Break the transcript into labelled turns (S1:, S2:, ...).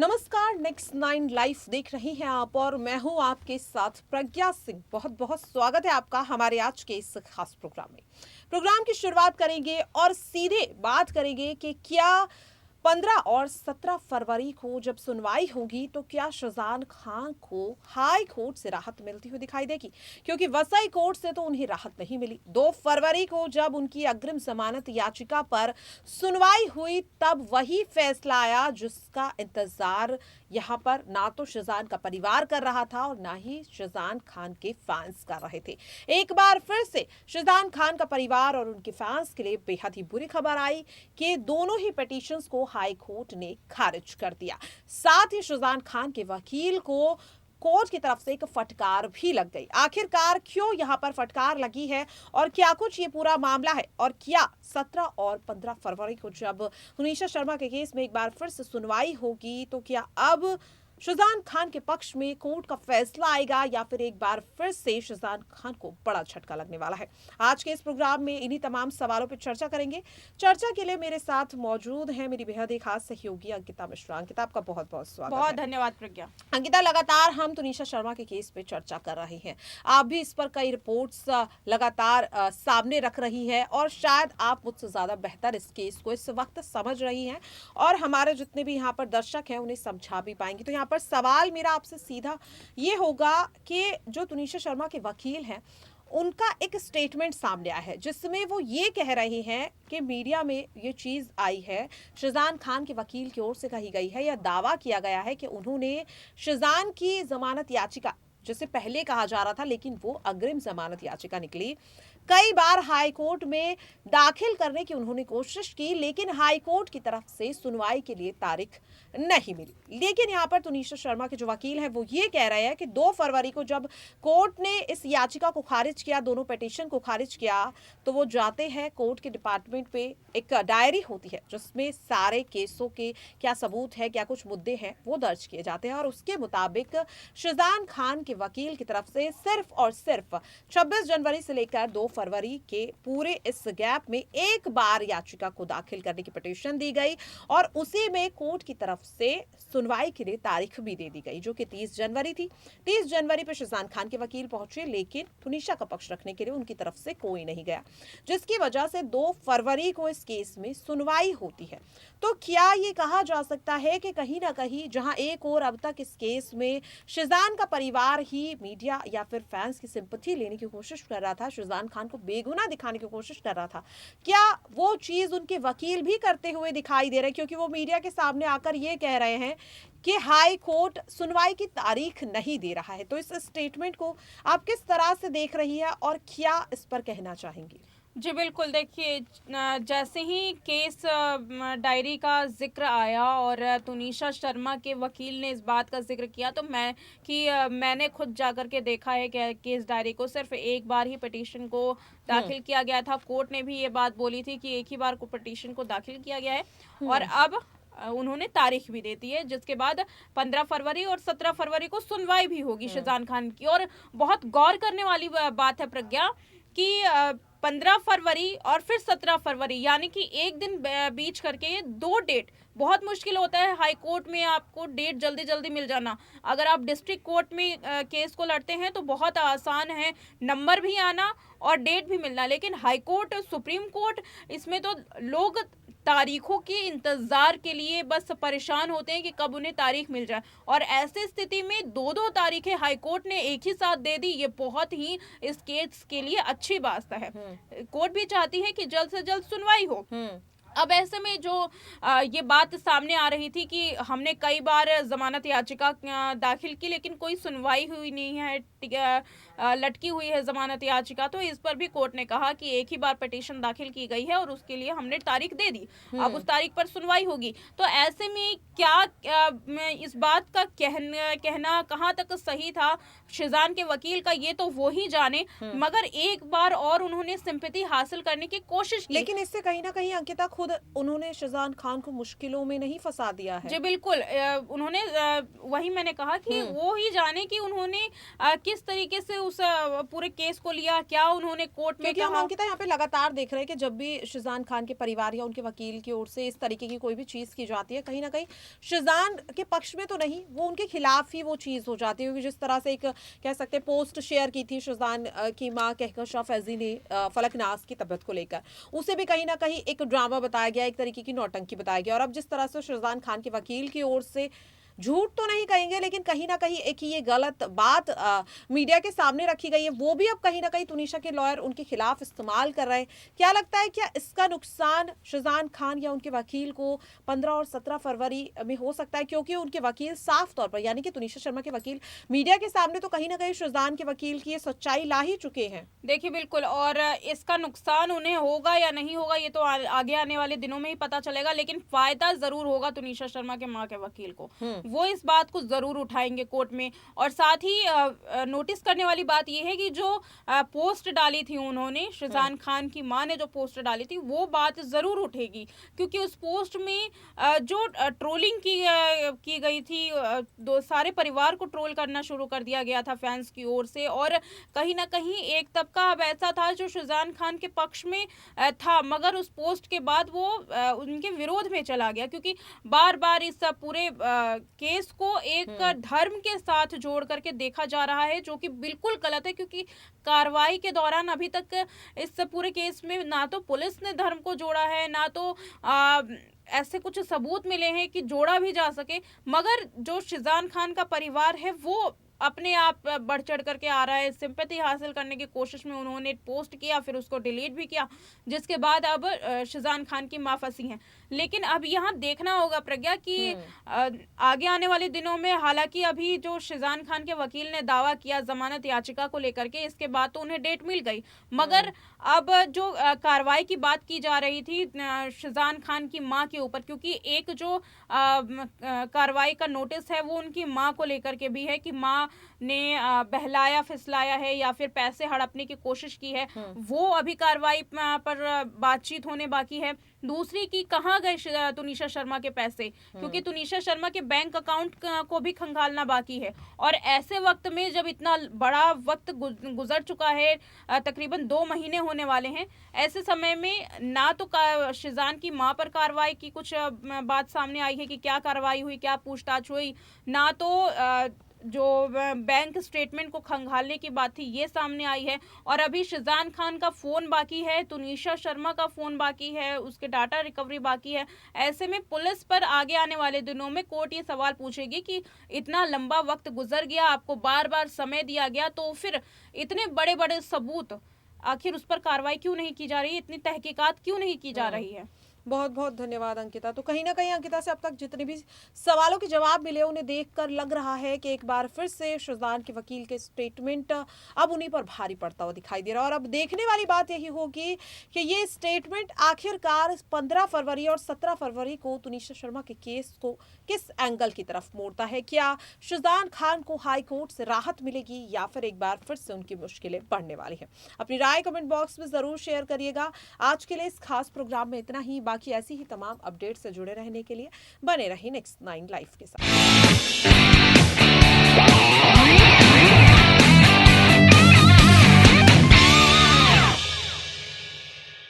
S1: नमस्कार, next 9 live देख रही हैं आप और मैं हूं आपके साथ प्रज्ञा सिंह। बहुत बहुत स्वागत है आपका हमारे आज के इस खास प्रोग्राम में। प्रोग्राम की शुरुआत करेंगे और सीधे बात करेंगे कि क्या 15 और 17 फरवरी को जब सुनवाई होगी तो क्या शाहजहां खान को हाई कोर्ट से राहत मिलती हुई दिखाई देगी, क्योंकि वसई कोर्ट से तो उन्हें राहत नहीं मिली। 2 फरवरी को जब उनकी अग्रिम जमानत याचिका पर सुनवाई हुई तब वही फैसला आया जिसका इंतजार यहाँ पर ना तो शाहजहां का परिवार कर रहा था और ना ही शाहजहां खान के फैंस कर रहे थे। एक बार फिर से शाहजहां खान का परिवार और उनके फैंस के लिए बेहद ही बुरी खबर आई कि दोनों ही पिटीशंस को हाई कोर्ट ने खारिज कर दिया। साथ ही शाहजहां खान के वकील को कोर्ट की तरफ से एक फटकार भी लग गई। आखिरकार क्यों यहाँ पर फटकार लगी है और क्या कुछ ये पूरा मामला है, और क्या 17 और 15 फरवरी को जब तुनिशा शर्मा के केस में एक बार फिर से सुनवाई होगी तो क्या अब शाहजहां खान के पक्ष में कोर्ट का फैसला आएगा या फिर एक बार फिर से शाहजहां खान को बड़ा झटका लगने वाला है। आज के इस प्रोग्राम में इन्हीं तमाम सवालों पर चर्चा करेंगे। चर्चा के लिए मेरे साथ मौजूद है मेरी बेहद ही खास सहयोगी अंकिता मिश्रा। अंकिता, आपका बहुत बहुत स्वागत।
S2: बहुत धन्यवाद प्रज्ञा।
S1: अंकिता, लगातार हम तुनिशा शर्मा के केस पे चर्चा कर रहे हैं। आप भी इस पर कई रिपोर्ट्स लगातार सामने रख रही है और शायद आप मुझसे ज्यादा बेहतर इस केस को इस वक्त समझ रही हैं और हमारे जितने भी यहाँ पर दर्शक हैं उन्हें समझा भी पाएंगी। तो यहाँ पर सवाल मेरा आपसे सीधा ये होगा कि जो तुनिशा शर्मा के वकील हैं उनका एक स्टेटमेंट सामने आया है जिसमें वो ये कह रहे हैं कि मीडिया में ये चीज़ आई है, शाहजहां खान के वकील की ओर से कही गई है या दावा किया गया है कि उन्होंने शाहजहां की जमानत याचिका, जिसे पहले कहा जा रहा था लेकिन वो अग्रिम जमानत याचिका निकली, कई बार हाई कोर्ट में दाखिल करने की उन्होंने कोशिश की लेकिन हाई कोर्ट की तरफ से सुनवाई के लिए तारीख नहीं मिली। लेकिन यहाँ पर तुनिशा शर्मा के जो वकील हैं वो ये कह रहे हैं कि 2 फरवरी को जब कोर्ट ने इस याचिका को खारिज किया, दोनों पिटीशन को खारिज किया, तो वो जाते हैं कोर्ट के डिपार्टमेंट पे, एक डायरी होती है जिसमें सारे केसों के क्या सबूत है, क्या कुछ मुद्दे हैं वो दर्ज किए जाते हैं और उसके मुताबिक शाहजहां खान के वकील की तरफ से सिर्फ और सिर्फ 26 जनवरी से लेकर 2 फरवरी के पूरे इस गैप में एक बार याचिका को दाखिल करने की पिटीशन दी गई और उसी में कोर्ट की तरफ से सुनवाई के लिए तारीख भी दे दी गई जो कि 30 जनवरी थी। 30 जनवरी पर शाहजहां खान के वकील पहुंचे लेकिन तुनिशा का पक्ष रखने के लिए उनकी तरफ से कोई नहीं गया, जिसकी वजह से 2 फरवरी को इस केस में सुनवाई होती है। तो क्या ये कहा जा सकता है कि कहीं ना कहीं जहां एक और अब तक इस केस में शाहजहां का परिवार ही मीडिया या फिर फैंस की सिंपैथी लेने की कोशिश कर रहा था, शाहजहां खान को बेगुनाह दिखाने की कोशिश कर रहा था, क्या वो चीज उनके वकील भी करते हुए दिखाई दे रहे हैं? क्योंकि वो मीडिया के सामने आकर ये कह रहे हैं कि हाई कोर्ट सुनवाई की तारीख नहीं दे रहा है। तो इस स्टेटमेंट को आप किस तरह से देख रही है और क्या इस पर कहना चाहेंगी?
S2: जी बिल्कुल, देखिए जैसे ही केस डायरी का जिक्र आया और तुनिशा शर्मा के वकील ने इस बात का जिक्र किया तो मैंने खुद जाकर के देखा है कि केस डायरी को सिर्फ एक बार ही पिटीशन को दाखिल किया गया था। कोर्ट ने भी ये बात बोली थी कि एक ही बार को पिटीशन को दाखिल किया गया है और अब उन्होंने तारीख भी दे दी है जिसके बाद 15 फरवरी और 17 फरवरी को सुनवाई भी होगी शाहजहां खान की। और बहुत गौर करने वाली बात है प्रज्ञा कि 15 फरवरी और फिर 17 फरवरी यानी कि एक दिन बीच करके 2 डेट बहुत मुश्किल होता है हाई कोर्ट में आपको डेट जल्दी जल्दी मिल जाना। अगर आप डिस्ट्रिक्ट कोर्ट में केस को लड़ते हैं तो बहुत आसान है नंबर भी आना और डेट भी मिलना, लेकिन हाई कोर्ट, सुप्रीम कोर्ट, इसमें तो लोग तारीखों के इंतजार के लिए बस परेशान होते हैं कि कब उन्हें तारीख मिल जाए और ऐसी स्थिति में 2 तारीखें हाई कोर्ट ने एक ही साथ दे दी। ये बहुत ही इस केस के लिए अच्छी बात है। कोर्ट भी चाहती है कि जल्द से जल्द सुनवाई हो। अब ऐसे में जो ये बात सामने आ रही थी कि हमने कई बार जमानत याचिका दाखिल की लेकिन कोई सुनवाई हुई नहीं है, लटकी हुई है जमानत याचिका, तो इस पर भी कोर्ट ने कहा कि एक ही बार पिटीशन दाखिल की गई है और उसके लिए हमने तारीख दे दी, अब उस तारीख पर सुनवाई होगी। तो ऐसे में क्या इस बात का कहना कहाँ तक सही था शाहजहां के वकील का, ये तो वो ही जाने, मगर एक बार और उन्होंने सिंपैथी हासिल करने की कोशिश की।
S1: लेकिन इससे कहीं ना कहीं अंकिता खुद उन्होंने शाहजहां खान को मुश्किलों में नहीं फंसा दिया है।
S2: जी बिल्कुल, उन्होंने वही मैंने कहा कि वो ही जाने कि उन्होंने किस तरीके से उस पूरे केस को लिया, क्या उन्होंने कोर्ट में
S1: क्योंकि हम
S2: कहा।
S1: अंकिता यहाँ पे लगातार देख रहे हैं कि जब भी शाहजहां खान के परिवार या उनके वकील की ओर से इस तरीके की कोई भी चीज की जाती है, कहीं ना कहीं शाहजहां के पक्ष में तो नहीं, वो उनके खिलाफ ही वो चीज हो जाती है। क्योंकि जिस तरह से एक कह सकते हैं पोस्ट शेयर की थी शाहजहां की मां कहकशां फैजी ने फलकनाज की तबीयत को लेकर, उसे भी कहीं ना कहीं एक ड्रामा बताया गया, एक तरीके की नौटंकी बताया गया। और अब जिस तरह से शाहजहां खान के वकील की ओर से झूठ तो नहीं कहेंगे, लेकिन कहीं ना कहीं एक ये गलत बात मीडिया के सामने रखी गई है, वो भी अब कहीं ना कहीं तुनिशा के लॉयर उनके खिलाफ इस्तेमाल कर रहे हैं। क्या लगता है, क्या इसका नुकसान शाहजहां खान या उनके वकील को 15 और 17 फरवरी में हो सकता है? क्योंकि उनके वकील साफ तौर पर, यानी कि तुनिशा शर्मा के वकील मीडिया के सामने तो कहीं ना कहीं शाहजहां के वकील की ये सच्चाई ला ही चुके हैं।
S2: देखिए बिल्कुल, और इसका नुकसान उन्हें होगा या नहीं होगा ये तो आगे आने वाले दिनों में ही पता चलेगा, लेकिन फायदा जरूर होगा तुनिशा शर्मा के मां के वकील को। वो इस बात को जरूर उठाएंगे कोर्ट में। और साथ ही नोटिस करने वाली बात यह है कि जो पोस्ट डाली थी उन्होंने, शाहजहां खान की मां ने जो पोस्ट डाली थी, वो बात जरूर उठेगी, क्योंकि उस पोस्ट में जो ट्रोलिंग की गई थी, सारे परिवार को ट्रोल करना शुरू कर दिया गया था फैंस की ओर से। और कहीं ना कहीं एक तबका अब ऐसा था जो शाहजहां खान के पक्ष में था, मगर उस पोस्ट के बाद वो उनके विरोध में चला गया, क्योंकि बार बार इस पूरे केस को एक धर्म के साथ जोड़ करके देखा जा रहा है, जो कि बिल्कुल गलत है। क्योंकि कार्रवाई के दौरान अभी तक इस पूरे केस में ना तो पुलिस ने धर्म को जोड़ा है, ना तो ऐसे कुछ सबूत मिले हैं कि जोड़ा भी जा सके। मगर जो शाहजहां खान का परिवार है वो अपने आप बढ़ चढ़ करके आ रहा है। सिंपैथी हासिल करने की कोशिश में उन्होंने पोस्ट किया, फिर उसको डिलीट भी किया, जिसके बाद अब शाहजहां खान की मां फंसी हैं। लेकिन अब यहाँ देखना होगा प्रज्ञा कि आगे आने वाले दिनों में, हालांकि अभी जो शाहजहां खान के वकील ने दावा किया जमानत याचिका को लेकर के, इसके बाद तो उन्हें डेट मिल गई, मगर अब जो कार्रवाई की बात की जा रही थी शाहजहां खान की मां के ऊपर, क्योंकि एक जो कार्रवाई का नोटिस है वो उनकी मां को लेकर के भी है कि मां ने बहलाया फिसलाया है या फिर पैसे हड़पने की कोशिश की है, वो अभी कार्रवाई पर बातचीत होने बाकी है। दूसरी की कहाँ गए तुनिशा शर्मा के पैसे, क्योंकि तुनिशा शर्मा के बैंक अकाउंट को भी खंगालना बाकी है। और ऐसे वक्त में जब इतना बड़ा वक्त गुजर चुका है, तकरीबन 2 महीने होने वाले हैं, ऐसे समय में ना तो शाहजहां की मां पर कार्रवाई की कुछ बात सामने आई है कि क्या कार्रवाई हुई, क्या पूछताछ हुई, ना तो जो बैंक स्टेटमेंट को खंगालने की बात थी ये सामने आई है। और अभी शाहजहां खान का फोन बाकी है, तुनिशा शर्मा का फोन बाकी है, उसके डाटा रिकवरी बाकी है। ऐसे में पुलिस पर आगे आने वाले दिनों में कोर्ट ये सवाल पूछेगी कि इतना लंबा वक्त गुजर गया, आपको बार बार समय दिया गया, तो फिर इतने बड़े बड़े सबूत आखिर उस पर कार्रवाई क्यों नहीं की जा रही है, इतनी तहकीकात क्यों नहीं की जा रही है।
S1: बहुत बहुत धन्यवाद अंकिता। तो कहीं ना कहीं अंकिता से अब तक जितने भी सवालों के जवाब मिले, उन्हें देखकर लग रहा है कि एक बार फिर से शाहजहां के वकील के स्टेटमेंट अब उन्हीं पर भारी पड़ता हुआ दिखाई दे रहा है। और अब देखने वाली बात यही होगी कि ये स्टेटमेंट आखिरकार 15 फरवरी और 17 फरवरी को तुनिशा शर्मा के केस को किस एंगल की तरफ मोड़ता है। क्या शाहजहां खान को हाई कोर्ट से राहत मिलेगी या फिर एक बार फिर से उनकी मुश्किलें बढ़ने वाली है? अपनी राय कमेंट बॉक्स में जरूर शेयर करिएगा। आज के लिए इस खास प्रोग्राम में इतना ही। बाकी ऐसी ही तमाम अपडेट से जुड़े रहने के लिए बने रहिए Next 9 लाइव के साथ।